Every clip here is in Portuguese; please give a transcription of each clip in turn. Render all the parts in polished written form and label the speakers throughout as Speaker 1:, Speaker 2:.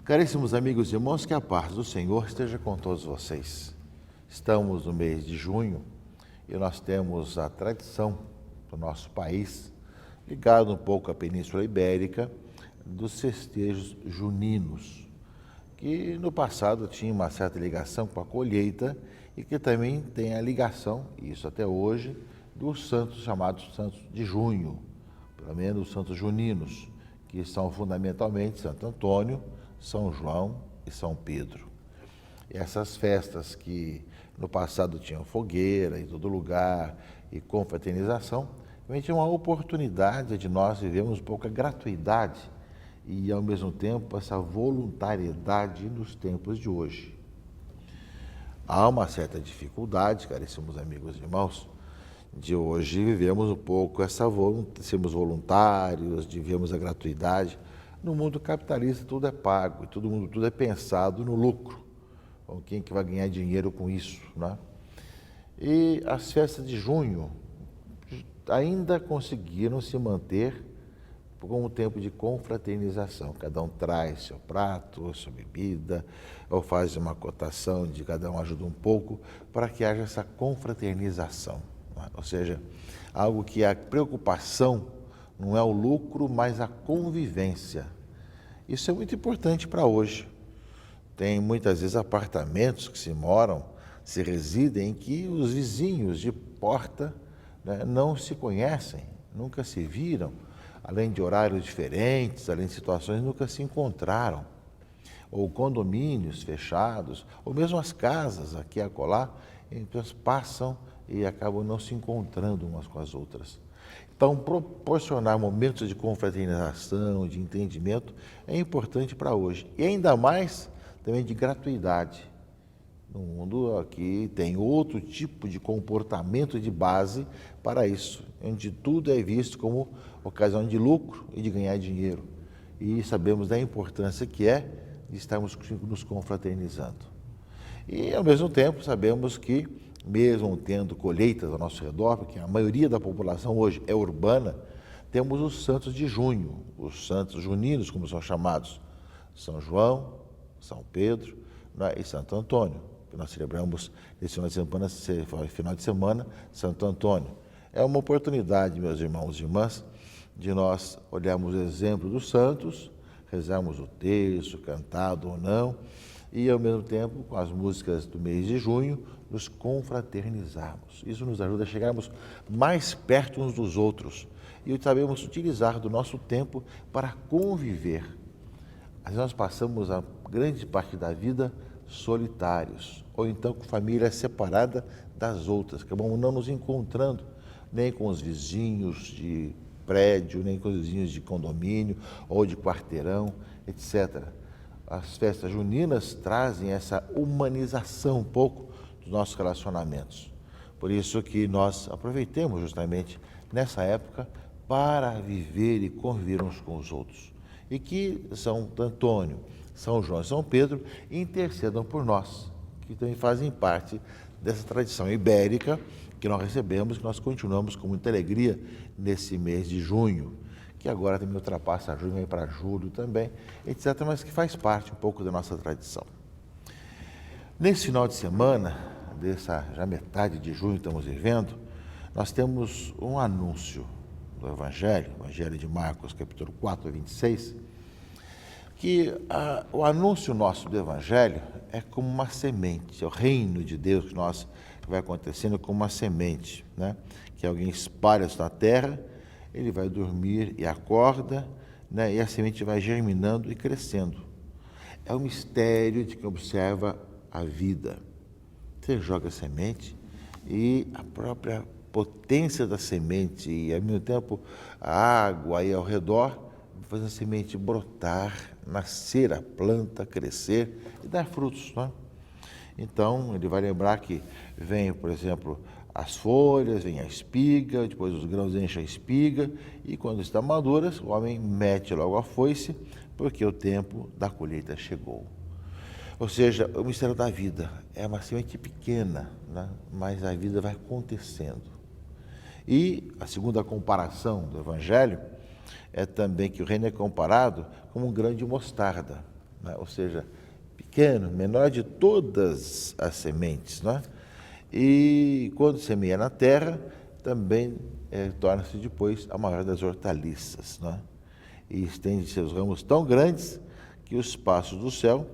Speaker 1: Caríssimos amigos e irmãos, que a paz do Senhor esteja com todos vocês. Estamos no mês de junho e nós temos a tradição do nosso país, ligado um pouco à Península Ibérica, dos festejos juninos, que no passado tinha uma certa ligação com a colheita e que também tem a ligação, isso até hoje, dos santos chamados santos de junho, pelo menos os santos juninos, que são fundamentalmente Santo Antônio, São João e São Pedro. E essas festas que no passado tinham fogueira em todo lugar e confraternização, realmente é uma oportunidade de nós vivermos um pouco a gratuidade e, ao mesmo tempo, essa voluntariedade nos tempos de hoje. Há uma certa dificuldade, caríssimos amigos e irmãos, de hoje vivemos um pouco sermos voluntários, de vivermos a gratuidade. No mundo capitalista tudo é pago, tudo é pensado no lucro, com quem que vai ganhar dinheiro com isso, né? E as festas de junho ainda conseguiram se manter como um tempo de confraternização. Cada um traz seu prato, sua bebida, ou faz uma cotação de cada um ajuda um pouco para que haja essa confraternização, né? Ou seja, algo que a preocupação não é o lucro, mas a convivência. Isso é muito importante para hoje. Tem muitas vezes apartamentos que se residem em que os vizinhos de porta, né, não se conhecem, nunca se viram, além de horários diferentes, além de situações, nunca se encontraram. Ou condomínios fechados, ou mesmo as casas aqui e acolá, pessoas passam e acabam não se encontrando umas com as outras. Então, proporcionar momentos de confraternização, de entendimento, é importante para hoje. E ainda mais também de gratuidade. No mundo aqui tem outro tipo de comportamento de base para isso, onde tudo é visto como ocasião de lucro e de ganhar dinheiro. E sabemos da importância que é de estarmos nos confraternizando. E, ao mesmo tempo, sabemos que, mesmo tendo colheitas ao nosso redor, porque a maioria da população hoje é urbana, temos os santos de junho, os santos juninos, como são chamados, São João, São Pedro, né, e Santo Antônio, que nós celebramos nesse final de semana, Santo Antônio. É uma oportunidade, meus irmãos e irmãs, de nós olharmos o exemplo dos santos, rezarmos o texto, cantado ou não, e, ao mesmo tempo, com as músicas do mês de junho, nos confraternizarmos. Isso nos ajuda a chegarmos mais perto uns dos outros e sabemos utilizar do nosso tempo para conviver. Às vezes nós passamos a grande parte da vida solitários, ou então com família separada das outras, acabamos não nos encontrando nem com os vizinhos de prédio, nem com os vizinhos de condomínio ou de quarteirão, etc. As festas juninas trazem essa humanização um pouco dos nossos relacionamentos. Por isso que nós aproveitemos justamente nessa época para viver e conviver uns com os outros. E que São Antônio, São João e São Pedro intercedam por nós, que também fazem parte dessa tradição ibérica que nós recebemos, que nós continuamos com muita alegria nesse mês de junho, que agora também ultrapassa junho, vem para julho também, etc., mas que faz parte um pouco da nossa tradição. Nesse final de semana, dessa já metade de junho que estamos vivendo, nós temos um anúncio do Evangelho de Marcos, capítulo 4, 26, que o anúncio nosso do Evangelho é como uma semente, é o reino de Deus que vai acontecendo como uma semente, né? Que alguém espalha isso na terra, ele vai dormir e acorda, né? E a semente vai germinando e crescendo. É o mistério de quem observa a vida. Você joga a semente e a própria potência da semente e, ao mesmo tempo, a água aí ao redor, faz a semente brotar, nascer a planta, crescer e dar frutos, né? Então, ele vai lembrar que vem, por exemplo, as folhas, vem a espiga, depois os grãos enchem a espiga e, quando estão maduras, o homem mete logo a foice, porque o tempo da colheita chegou. Ou seja, o mistério da vida é uma semente pequena, né? Mas a vida vai acontecendo. E a segunda comparação do Evangelho é também que o reino é comparado como um grão de mostarda. né? Ou seja, pequeno, menor de todas as sementes, né? E quando semeia na terra, também torna-se depois a maior das hortaliças, né? E estende seus ramos tão grandes que os pássaros do céu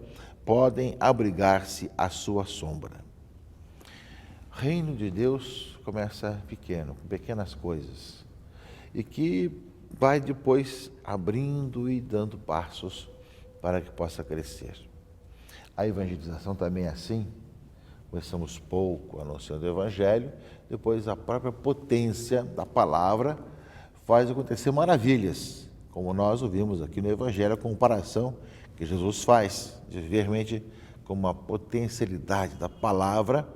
Speaker 1: podem abrigar-se à sua sombra. O reino de Deus começa pequeno, com pequenas coisas, e que vai depois abrindo e dando passos para que possa crescer. A evangelização também é assim. Começamos pouco anunciando o Evangelho, depois a própria potência da palavra faz acontecer maravilhas, como nós ouvimos aqui no Evangelho, a comparação que Jesus faz, de realmente como uma potencialidade da palavra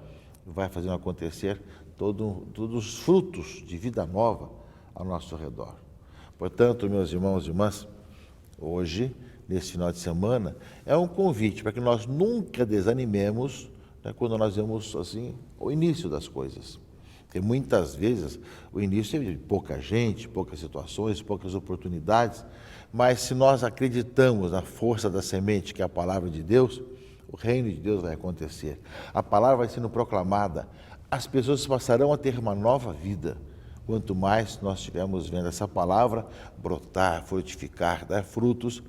Speaker 1: vai fazendo acontecer todos os frutos de vida nova ao nosso redor. Portanto, meus irmãos e irmãs, hoje, nesse final de semana, é um convite para que nós nunca desanimemos, né, quando nós vemos assim o início das coisas. Porque muitas vezes o início é de pouca gente, poucas situações, poucas oportunidades, mas se nós acreditamos na força da semente, que é a palavra de Deus, o reino de Deus vai acontecer. A palavra vai sendo proclamada, as pessoas passarão a ter uma nova vida. Quanto mais nós estivermos vendo essa palavra brotar, frutificar, dar frutos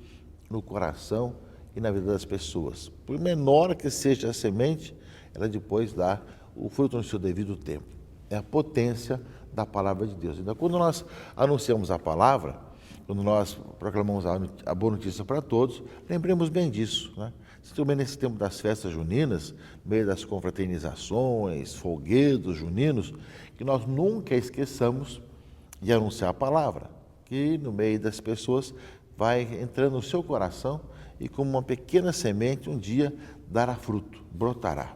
Speaker 1: no coração e na vida das pessoas. Por menor que seja a semente, ela depois dá o fruto no seu devido tempo. É a potência da palavra de Deus. Então, quando nós anunciamos a palavra, quando nós proclamamos a boa notícia para todos, lembremos bem disso, né? Também nesse tempo das festas juninas, no meio das confraternizações, folguedos juninos, que nós nunca esqueçamos de anunciar a palavra, que no meio das pessoas vai entrando no seu coração e como uma pequena semente um dia dará fruto, brotará.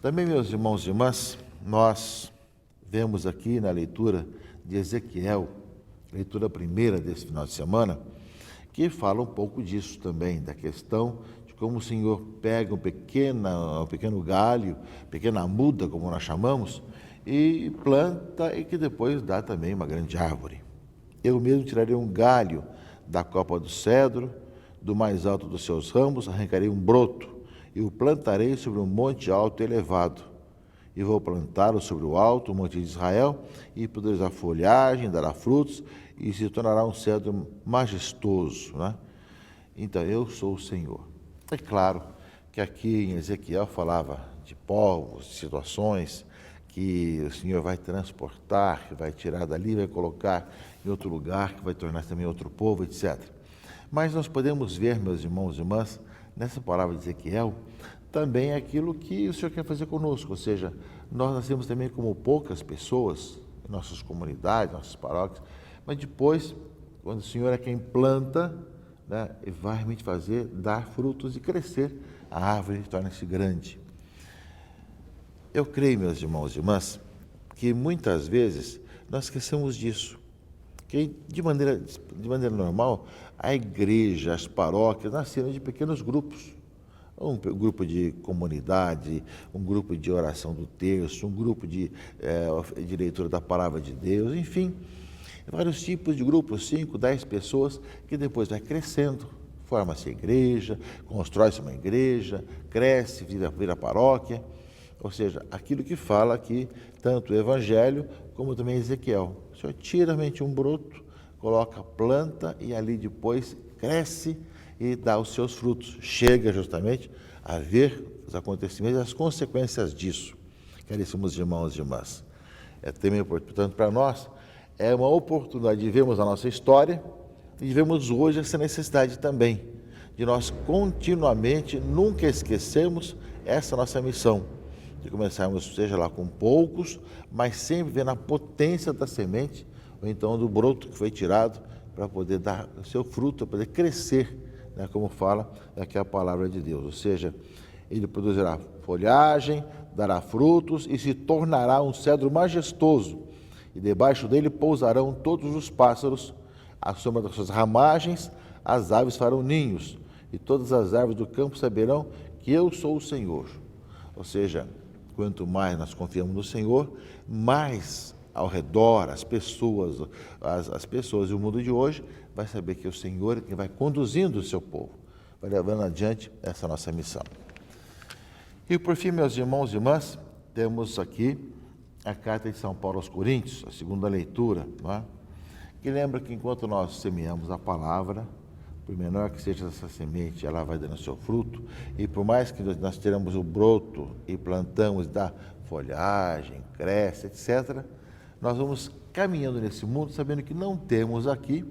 Speaker 1: Também, meus irmãos e irmãs, nós vemos aqui na leitura de Ezequiel, leitura primeira desse final de semana, que fala um pouco disso também, da questão de como o Senhor pega um pequeno galho, pequena muda, como nós chamamos, e planta e que depois dá também uma grande árvore. Eu mesmo tirarei um galho da copa do cedro, do mais alto dos seus ramos, arrancarei um broto e o plantarei sobre um monte alto e elevado. E vou plantá-lo sobre o alto, o monte de Israel, e produzirá folhagem, dará frutos, e se tornará um cedro majestoso, né? Então, eu sou o Senhor. É claro que aqui em Ezequiel falava de povos, de situações que o Senhor vai transportar, que vai tirar dali, vai colocar em outro lugar, que vai tornar também outro povo, etc. Mas nós podemos ver, meus irmãos e irmãs, nessa palavra de Ezequiel, também aquilo que o Senhor quer fazer conosco, ou seja, nós nascemos também como poucas pessoas, em nossas comunidades, nossas paróquias, mas depois, quando o Senhor é quem planta, né, vai realmente fazer, dar frutos e crescer, a árvore torna-se grande. Eu creio, meus irmãos e irmãs, que muitas vezes nós esquecemos disso, que de maneira normal, a igreja, as paróquias nasceram de pequenos grupos, um grupo de comunidade, um grupo de oração do terço, um grupo de leitura da palavra de Deus, enfim, vários tipos de grupos, 5, 10 pessoas, que depois vai crescendo, forma-se a igreja, constrói-se uma igreja, cresce, vira paróquia, ou seja, aquilo que fala aqui, tanto o Evangelho como também Ezequiel. O Senhor tira realmente um broto, coloca planta e ali depois cresce e dá os seus frutos. Chega justamente a ver os acontecimentos e as consequências disso. Caríssimos irmãos e irmãs, é também, portanto, para nós, é uma oportunidade de vermos a nossa história e de vermos hoje essa necessidade também, de nós continuamente, nunca esquecermos essa nossa missão, de começarmos, seja lá com poucos, mas sempre vendo a potência da semente, ou então do broto que foi tirado, para poder dar o seu fruto, para poder crescer, né, como fala aqui a palavra de Deus. Ou seja, ele produzirá folhagem, dará frutos e se tornará um cedro majestoso, e debaixo dele pousarão todos os pássaros, à sombra das suas ramagens, as aves farão ninhos, e todas as árvores do campo saberão que eu sou o Senhor. Ou seja, quanto mais nós confiamos no Senhor, mais ao redor, as pessoas e o mundo de hoje vai saber que o Senhor é quem vai conduzindo o seu povo. vai levando adiante essa nossa missão. E por fim, meus irmãos e irmãs, temos aqui a carta de São Paulo aos Coríntios, a segunda leitura, não é? Que lembra que enquanto nós semeamos a palavra, por menor que seja essa semente, ela vai dando seu fruto, e por mais que nós tiramos o broto e plantamos, dá folhagem, cresce, etc., nós vamos caminhando nesse mundo sabendo que não temos aqui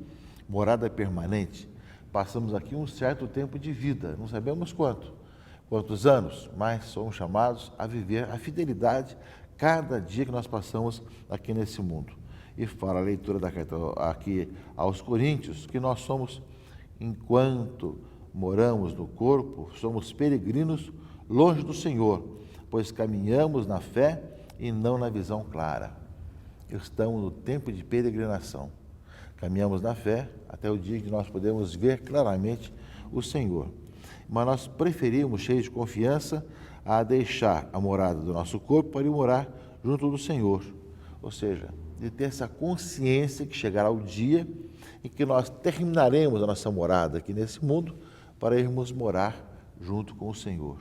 Speaker 1: morada permanente. Passamos aqui um certo tempo de vida, não sabemos quantos anos, mas somos chamados a viver a fidelidade cada dia que nós passamos aqui nesse mundo. E fala a leitura da carta aqui aos Coríntios, que nós somos, enquanto moramos no corpo, somos peregrinos longe do Senhor, pois caminhamos na fé e não na visão clara. Estamos no tempo de peregrinação. Caminhamos na fé até o dia que nós podemos ver claramente o Senhor. Mas nós preferimos, cheios de confiança, a deixar a morada do nosso corpo para ir morar junto do Senhor. Ou seja, de ter essa consciência que chegará o dia em que nós terminaremos a nossa morada aqui nesse mundo para irmos morar junto com o Senhor.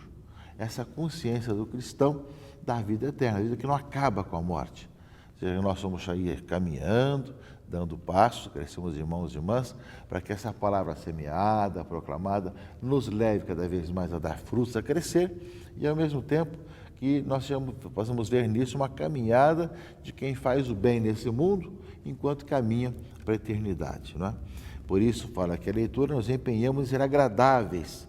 Speaker 1: Essa consciência do cristão da vida eterna, a vida que não acaba com a morte. Ou seja, nós somos aí caminhando, dando passos, crescemos irmãos e irmãs, para que essa palavra semeada, proclamada, nos leve cada vez mais a dar frutos, a crescer, e ao mesmo tempo que nós possamos ver nisso uma caminhada de quem faz o bem nesse mundo, enquanto caminha para a eternidade. Não é? Por isso, fala que a leitura, nos empenhamos em ser agradáveis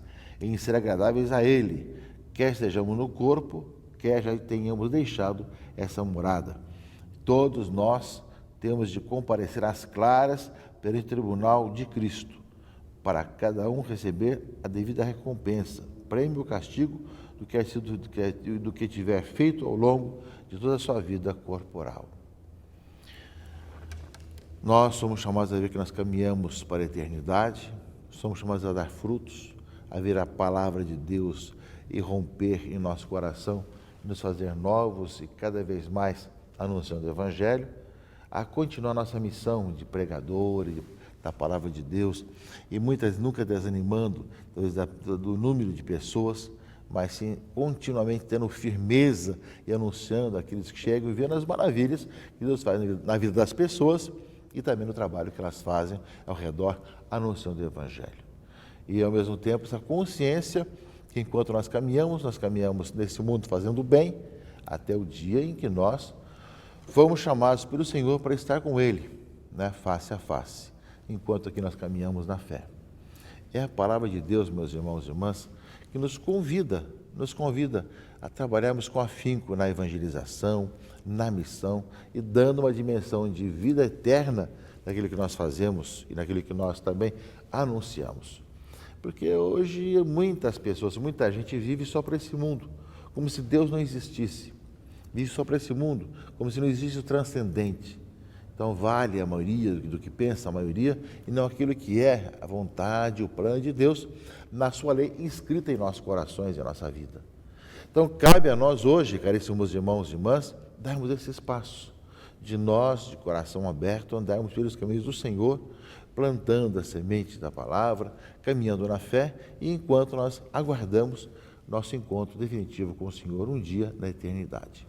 Speaker 1: a Ele, quer estejamos no corpo, quer já tenhamos deixado essa morada. Todos nós temos de comparecer às claras perante o tribunal de Cristo, para cada um receber a devida recompensa, prêmio ou castigo do que tiver feito ao longo de toda a sua vida corporal. Nós somos chamados a ver que nós caminhamos para a eternidade, somos chamados a dar frutos, a ver a palavra de Deus irromper em nosso coração, nos fazer novos e cada vez mais anunciando o Evangelho, a continuar nossa missão de pregadores da palavra de Deus, e muitas nunca desanimando do número de pessoas, mas sim continuamente tendo firmeza e anunciando àqueles que chegam e vendo as maravilhas que Deus faz na vida das pessoas e também no trabalho que elas fazem ao redor, anunciando o Evangelho. E ao mesmo tempo essa consciência que enquanto nós caminhamos nesse mundo fazendo o bem, até o dia em que nós fomos chamados pelo Senhor para estar com Ele, né, face a face, enquanto aqui nós caminhamos na fé. É a palavra de Deus, meus irmãos e irmãs, que nos convida a trabalharmos com afinco na evangelização, na missão e dando uma dimensão de vida eterna naquilo que nós fazemos e naquilo que nós também anunciamos. Porque hoje muita gente vive só para esse mundo, como se Deus não existisse. Vive só para esse mundo, como se não existe o transcendente. Então vale a maioria do que pensa a maioria e não aquilo que é a vontade, o plano de Deus na sua lei inscrita em nossos corações e em nossa vida. Então cabe a nós hoje, caríssimos irmãos e irmãs, darmos esses passos, de nós, de coração aberto, andarmos pelos caminhos do Senhor, plantando a semente da palavra, caminhando na fé, e enquanto nós aguardamos nosso encontro definitivo com o Senhor um dia na eternidade.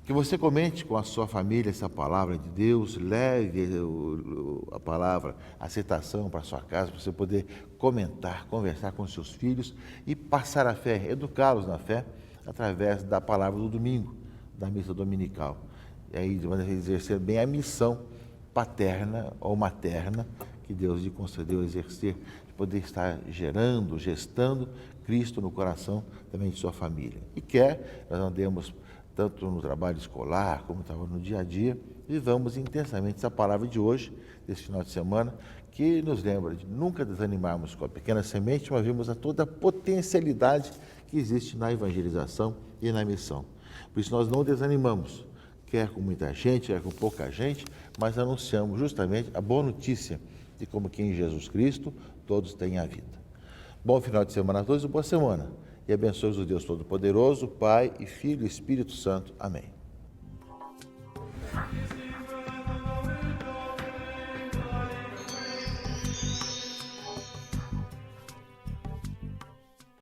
Speaker 1: Que você comente com a sua família essa palavra de Deus, leve a palavra, a aceitação para a sua casa, para você poder comentar, conversar com seus filhos e passar a fé, educá-los na fé, através da palavra do domingo, da missa dominical. E aí, de maneira a exercer bem a missão paterna ou materna que Deus lhe concedeu exercer, de poder estar gestando Cristo no coração também de sua família. E nós andemos tanto no trabalho escolar, como no dia a dia, vivamos intensamente essa palavra de hoje, desse final de semana, que nos lembra de nunca desanimarmos com a pequena semente, mas vimos toda a potencialidade que existe na evangelização e na missão. Por isso nós não desanimamos, quer com muita gente, quer com pouca gente, mas anunciamos justamente a boa notícia de como que em Jesus Cristo todos têm a vida. Bom final de semana a todos e boa semana. E abençoe-os o Deus Todo-Poderoso, Pai e Filho e Espírito Santo. Amém.